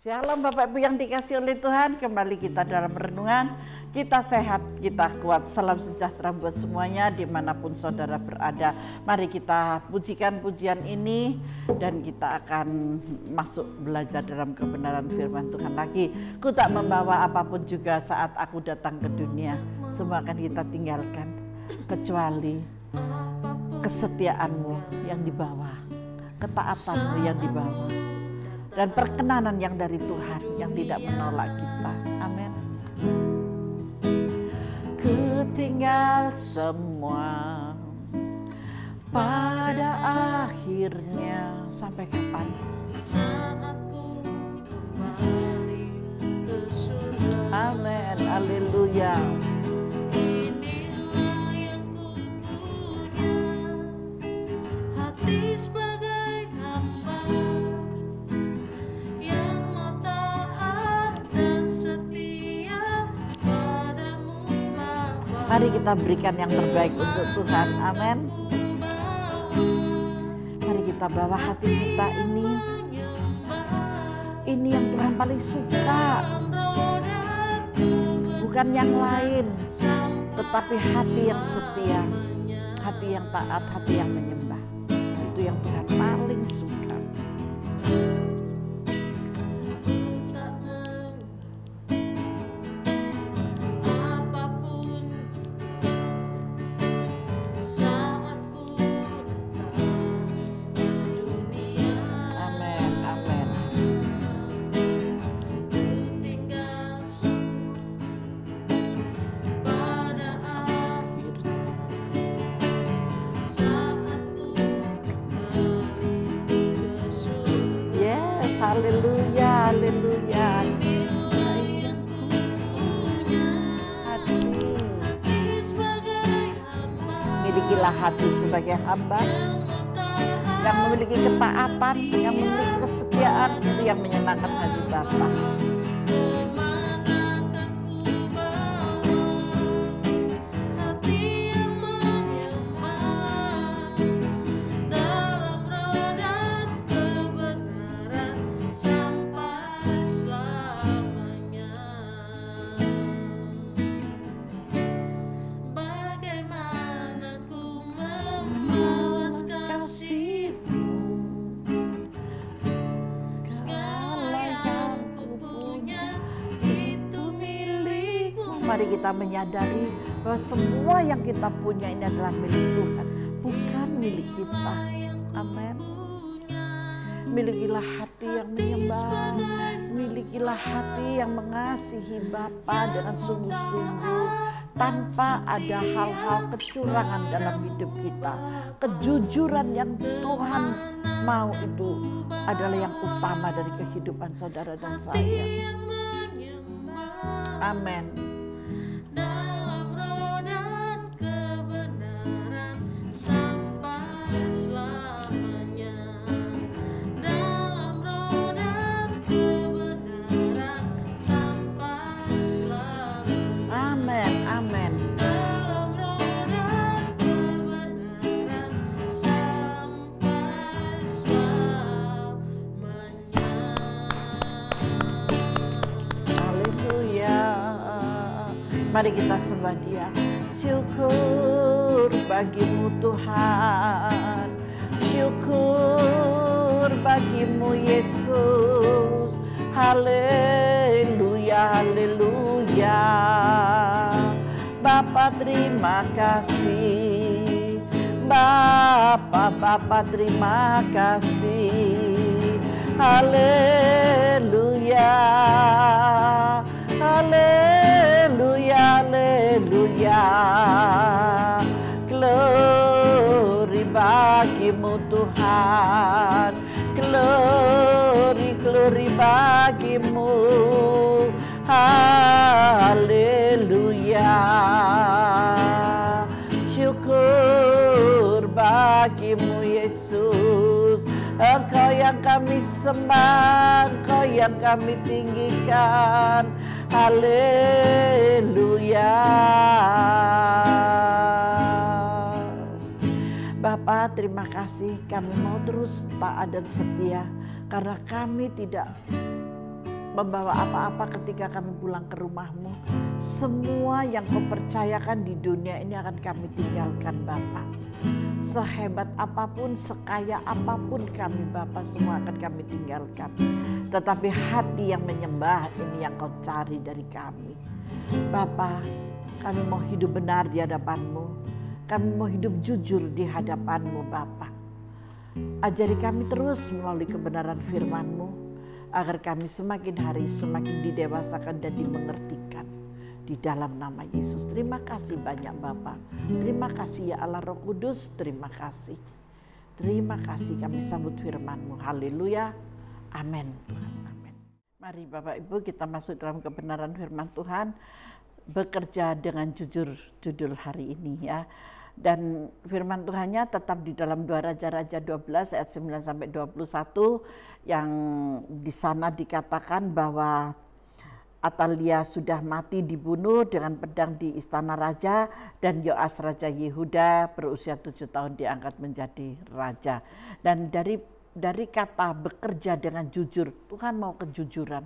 Shalom Bapak Ibu yang dikasih oleh Tuhan, kembali kita dalam renungan. Kita sehat, kita kuat, salam sejahtera buat semuanya dimanapun saudara berada. Mari kita pujikan pujian ini dan kita akan masuk belajar dalam kebenaran firman Tuhan lagi. Ku tak membawa apapun juga saat aku datang ke dunia, semua akan kita tinggalkan kecuali kesetiaanmu yang dibawa, ketaatanmu yang dibawa, dan perkenanan yang dari Tuhan yang tidak menolak kita. Amin. Ku tinggal semua pada akhirnya. Sampai kapan? Saat ku kembali ke surga. Amin. Haleluya. Inilah yang ku punya, hati sebagai hamba. Mari kita berikan yang terbaik untuk Tuhan. Amin. Mari kita bawa hati kita ini yang Tuhan paling suka. Bukan yang lain, tetapi hati yang setia, hati yang taat, hati yang menyembah. Itu yang Tuhan paling suka. Haleluya, haleluya. Hati. Milikilah hati sebagai hamba yang memiliki ketaatan, yang memiliki kesetiaan, itu yang menyenangkan hati Bapa. Mari kita menyadari bahwa semua yang kita punya ini adalah milik Tuhan, bukan milik kita. Amin. Milikilah hati yang menyembah, milikilah hati yang mengasihi Bapa dengan sungguh-sungguh, tanpa ada hal-hal kecurangan dalam hidup kita. Kejujuran yang Tuhan mau itu adalah yang utama dari kehidupan saudara dan saya. Amin. Dalam roda kebenaran sampai selamanya. Dalam roda kebenaran sampai selamanya. Amin, amin. Dalam roda kebenaran sampai selamanya. Haleluya. Mari kita sembah Dia. Syukur bagimu Tuhan, syukur bagimu Yesus. Haleluya, haleluya. Bapa terima kasih, Bapa terima kasih. Haleluya, haleluya, haleluya. Glory bagimu Tuhan, glory, glory bagimu. Haleluya. Syukur bagimu Yesus. Engkau yang kami sembah, Engkau yang kami tinggikan. Haleluya. Bapa, terima kasih, kami mau terus taat dan setia karena kami tidak membawa apa-apa ketika kami pulang ke rumah-Mu. Semua yang Kau percayakan di dunia ini akan kami tinggalkan Bapa. Sehebat apapun, sekaya apapun kami Bapa, semua akan kami tinggalkan. Tetapi hati yang menyembah ini yang Kau cari dari kami. Bapa, kami mau hidup benar di hadapan-Mu. Kami mau hidup jujur di hadapan-Mu Bapa. Ajari kami terus melalui kebenaran firman-Mu, agar kami semakin hari semakin didewasakan dan dimengertikan. Di dalam nama Yesus, terima kasih banyak Bapa. Terima kasih ya Allah Roh Kudus, terima kasih. Terima kasih kami sambut firman-Mu. Haleluya. Amin Tuhan, amin. Mari Bapak Ibu kita masuk dalam kebenaran firman Tuhan. Bekerja dengan jujur judul hari ini ya. Dan firman Tuhannya tetap di dalam 2 Raja-Raja 12 ayat 9 sampai 21 yang di sana dikatakan bahwa Atalia sudah mati dibunuh dengan pedang di istana raja dan Yoas raja Yehuda berusia 7 tahun diangkat menjadi raja. Dan dari kata bekerja dengan jujur, Tuhan mau kejujuran.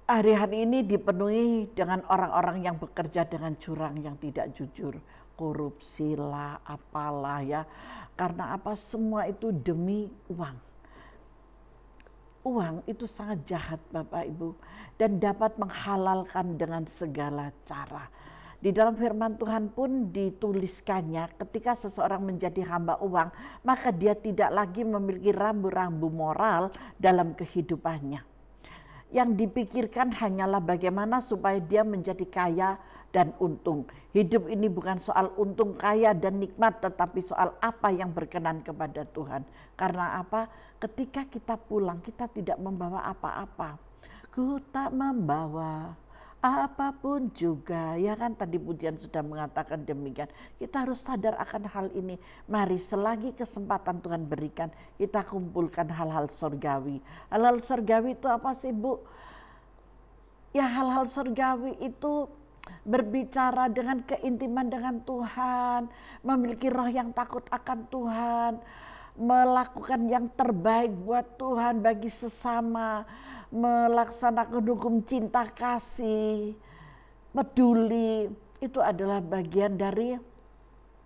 Hari-hari ini dipenuhi dengan orang-orang yang bekerja dengan curang, yang tidak jujur. Korupsi lah, apalah ya. Karena apa? Semua itu demi uang. Uang itu sangat jahat Bapak Ibu. Dan dapat menghalalkan dengan segala cara. Di dalam firman Tuhan pun dituliskannya ketika seseorang menjadi hamba uang, maka dia tidak lagi memiliki rambu-rambu moral dalam kehidupannya. Yang dipikirkan hanyalah bagaimana supaya dia menjadi kaya dan untung. Hidup ini bukan soal untung, kaya dan nikmat, tetapi soal apa yang berkenan kepada Tuhan. Karena apa? Ketika kita pulang, kita tidak membawa apa-apa. Ku tak membawa apapun juga, ya kan tadi pujian sudah mengatakan demikian. Kita harus sadar akan hal ini. Mari selagi kesempatan Tuhan berikan, kita kumpulkan hal-hal surgawi. Hal-hal surgawi itu apa sih Bu? Ya hal-hal surgawi itu berbicara dengan keintiman dengan Tuhan, memiliki roh yang takut akan Tuhan, melakukan yang terbaik buat Tuhan bagi sesama, melaksanakan hukum cinta kasih, peduli, itu adalah bagian dari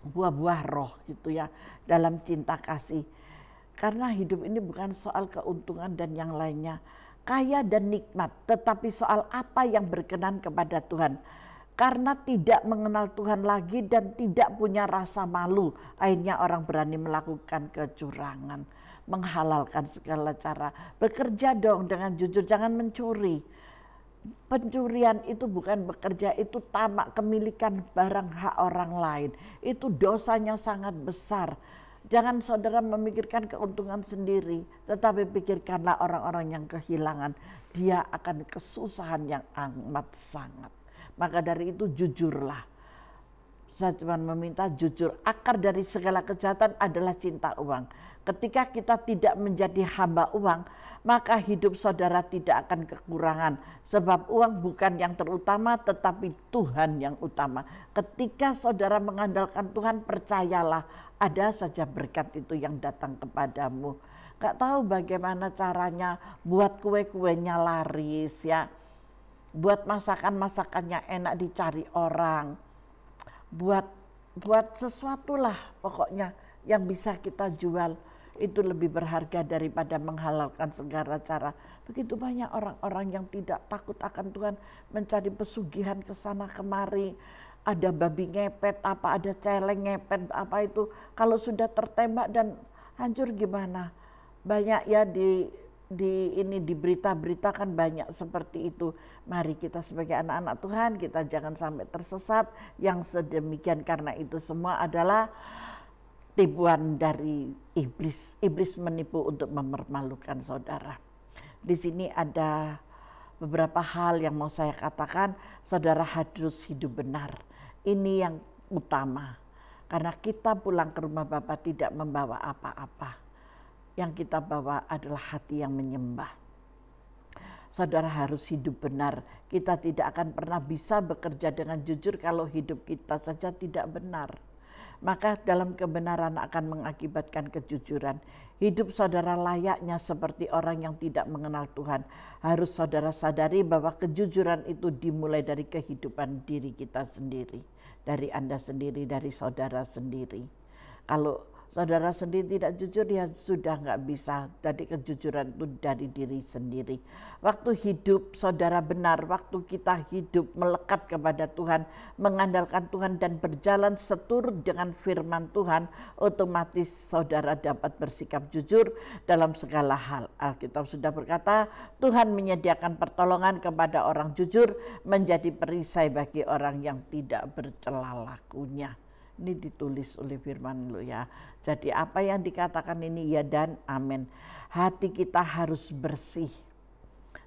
buah-buah roh gitu ya dalam cinta kasih. Karena hidup ini bukan soal keuntungan dan yang lainnya, kaya dan nikmat, tetapi soal apa yang berkenan kepada Tuhan. Karena tidak mengenal Tuhan lagi dan tidak punya rasa malu, akhirnya orang berani melakukan kecurangan, menghalalkan segala cara. Bekerja dong dengan jujur, jangan mencuri. Pencurian itu bukan bekerja, itu tamak kemilikan barang hak orang lain. Itu dosanya sangat besar. Jangan saudara memikirkan keuntungan sendiri, tetapi pikirkanlah orang-orang yang kehilangan. Dia akan kesusahan yang amat sangat. Maka dari itu jujurlah. Saya cuma meminta jujur. Akar dari segala kejahatan adalah cinta uang. Ketika kita tidak menjadi hamba uang, maka hidup saudara tidak akan kekurangan. Sebab uang bukan yang terutama, tetapi Tuhan yang utama. Ketika saudara mengandalkan Tuhan, percayalah ada saja berkat itu yang datang kepadamu. Gak tahu bagaimana caranya buat kue-kuenya laris ya. Buat masakan-masakannya enak dicari orang. Buat sesuatu lah pokoknya yang bisa kita jual. Itu lebih berharga daripada menghalalkan segala cara. Begitu banyak orang-orang yang tidak takut akan Tuhan mencari pesugihan ke sana kemari. Ada babi ngepet apa, ada celeng ngepet apa itu. Kalau sudah tertembak dan hancur gimana? Banyak ya di berita-berita kan banyak seperti itu. Mari kita sebagai anak-anak Tuhan kita jangan sampai tersesat yang sedemikian, karena itu semua adalah tipuan dari iblis. Iblis menipu untuk mempermalukan saudara. Di sini ada beberapa hal yang mau saya katakan. Saudara harus hidup benar. Ini yang utama. Karena kita pulang ke rumah Bapa tidak membawa apa-apa. Yang kita bawa adalah hati yang menyembah. Saudara harus hidup benar. Kita tidak akan pernah bisa bekerja dengan jujur kalau hidup kita saja tidak benar. maka dalam kebenaran akan mengakibatkan kejujuran. Hidup saudara layaknya seperti orang yang tidak mengenal Tuhan. Harus saudara sadari bahwa kejujuran itu dimulai dari kehidupan diri kita sendiri. Dari Anda sendiri, dari saudara sendiri. Kalau saudara sendiri tidak jujur, ya sudah nggak bisa. Jadi kejujuran itu dari diri sendiri. Waktu hidup saudara benar, waktu kita hidup melekat kepada Tuhan, mengandalkan Tuhan dan berjalan seturut dengan firman Tuhan, otomatis saudara dapat bersikap jujur dalam segala hal. Alkitab sudah berkata, Tuhan menyediakan pertolongan kepada orang jujur, menjadi perisai bagi orang yang tidak bercela lakunya. Ini ditulis oleh firman lo ya. Jadi apa yang dikatakan ini ya dan amin. Hati kita harus bersih.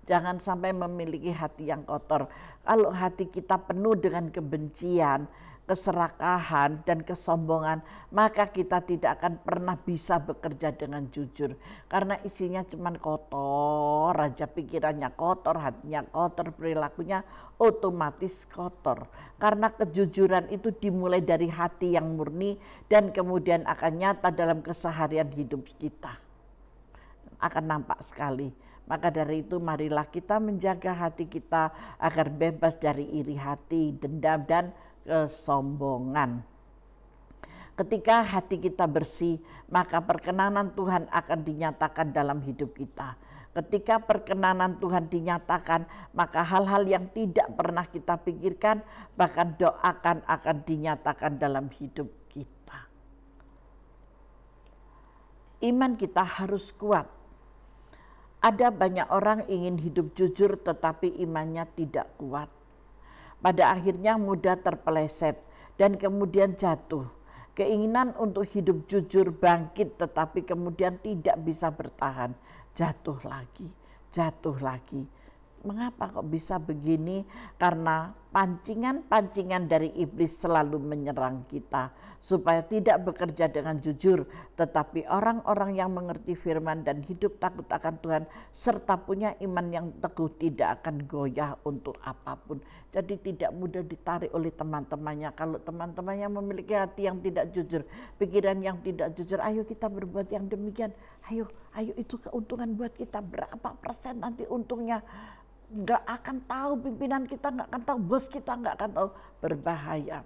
Jangan sampai memiliki hati yang kotor. Kalau hati kita penuh dengan kebencian, keserakahan dan kesombongan, maka kita tidak akan pernah bisa bekerja dengan jujur. Karena isinya cuma kotor aja, pikirannya kotor, hatinya kotor, perilakunya otomatis kotor. Karena kejujuran itu dimulai dari hati yang murni dan kemudian akan nyata dalam keseharian hidup kita. Akan nampak sekali. Maka dari itu marilah kita menjaga hati kita agar bebas dari iri hati, dendam dan kesombongan. Ketika hati kita bersih, maka perkenanan Tuhan akan dinyatakan dalam hidup kita. Ketika perkenanan Tuhan dinyatakan, maka hal-hal yang tidak pernah kita pikirkan, bahkan doakan akan dinyatakan dalam hidup kita. Iman kita harus kuat. Ada banyak orang ingin hidup jujur tetapi imannya tidak kuat. Pada akhirnya mudah terpeleset dan kemudian jatuh. Keinginan untuk hidup jujur bangkit tetapi kemudian tidak bisa bertahan. Jatuh lagi, jatuh lagi. Mengapa kok bisa begini? Karena pancingan-pancingan dari iblis selalu menyerang kita. Supaya tidak bekerja dengan jujur. Tetapi orang-orang yang mengerti firman dan hidup takut akan Tuhan. Serta punya iman yang teguh tidak akan goyah untuk apapun. Jadi tidak mudah ditarik oleh teman-temannya. Kalau teman-temannya memiliki hati yang tidak jujur. Pikiran yang tidak jujur. Ayo kita berbuat yang demikian. Ayo itu keuntungan buat kita. Berapa persen nanti untungnya. Nggak akan tahu, pimpinan kita nggak akan tahu, bos kita nggak akan tahu. Berbahaya.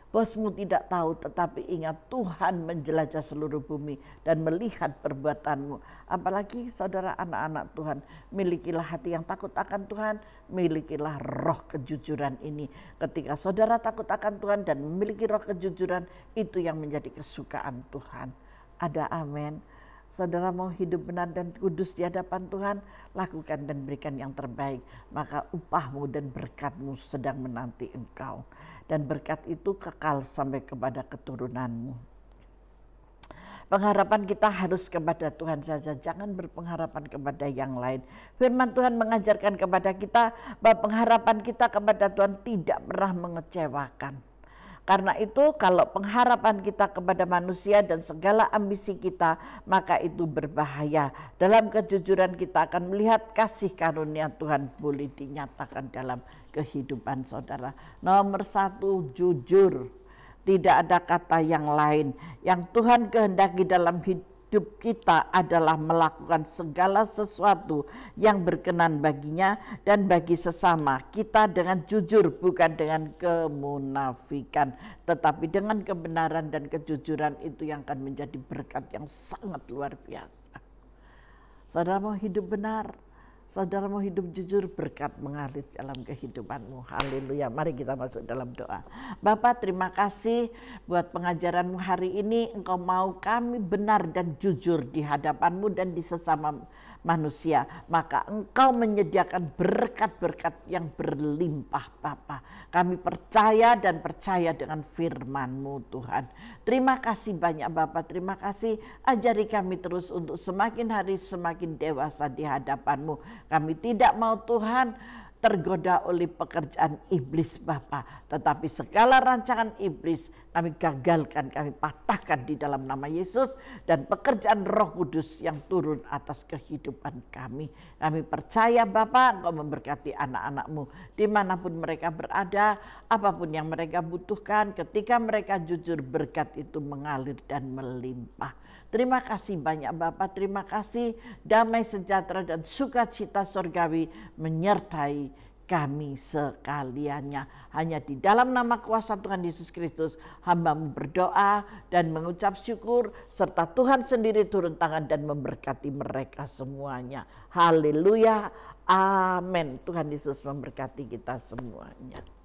Bosmu tidak tahu, tetapi ingat Tuhan menjelajah seluruh bumi dan melihat perbuatanmu. Apalagi saudara anak-anak Tuhan, milikilah hati yang takut akan Tuhan, milikilah roh kejujuran ini. Ketika saudara takut akan Tuhan dan memiliki roh kejujuran, itu yang menjadi kesukaan Tuhan. Ada amin. Saudara mau hidup benar dan kudus di hadapan Tuhan, lakukan dan berikan yang terbaik. Maka upahmu dan berkatmu sedang menanti engkau. Dan berkat itu kekal sampai kepada keturunanmu. Pengharapan kita harus kepada Tuhan saja, jangan berpengharapan kepada yang lain. Firman Tuhan mengajarkan kepada kita bahwa pengharapan kita kepada Tuhan tidak pernah mengecewakan. Karena itu kalau pengharapan kita kepada manusia dan segala ambisi kita, maka itu berbahaya. Dalam kejujuran kita akan melihat kasih karunia Tuhan boleh dinyatakan dalam kehidupan saudara. Nomor 1, jujur. Tidak ada kata yang lain. Yang Tuhan kehendaki dalam hidup kita adalah melakukan segala sesuatu yang berkenan baginya dan bagi sesama kita dengan jujur, bukan dengan kemunafikan, tetapi dengan kebenaran dan kejujuran. Itu yang akan menjadi berkat yang sangat luar biasa. Saudara mau hidup benar, saudara mau hidup jujur, berkat mengalir dalam kehidupanmu. Haleluya. Mari kita masuk dalam doa. Bapa, terima kasih buat pengajaranmu hari ini. Engkau mau kami benar dan jujur di hadapanmu dan di sesama manusia. Maka engkau menyediakan berkat-berkat yang berlimpah Bapa. Kami percaya dan percaya dengan firman-Mu Tuhan. Terima kasih banyak Bapa. Terima kasih, ajari kami terus untuk semakin hari semakin dewasa di hadapan-Mu. Kami tidak mau Tuhan tergoda oleh pekerjaan iblis Bapa, tetapi segala rancangan iblis kami gagalkan, kami patahkan di dalam nama Yesus, dan pekerjaan Roh Kudus yang turun atas kehidupan kami. Kami percaya Bapa, Engkau memberkati anak-anak-Mu dimanapun mereka berada, apapun yang mereka butuhkan, ketika mereka jujur berkat itu mengalir dan melimpah. Terima kasih banyak Bapa, terima kasih damai sejahtera dan sukacita surgawi menyertai kami sekaliannya. Hanya di dalam nama kuasa Tuhan Yesus Kristus hamba-Mu berdoa dan mengucap syukur, serta Tuhan sendiri turun tangan dan memberkati mereka semuanya. Haleluya, amin. Tuhan Yesus memberkati kita semuanya.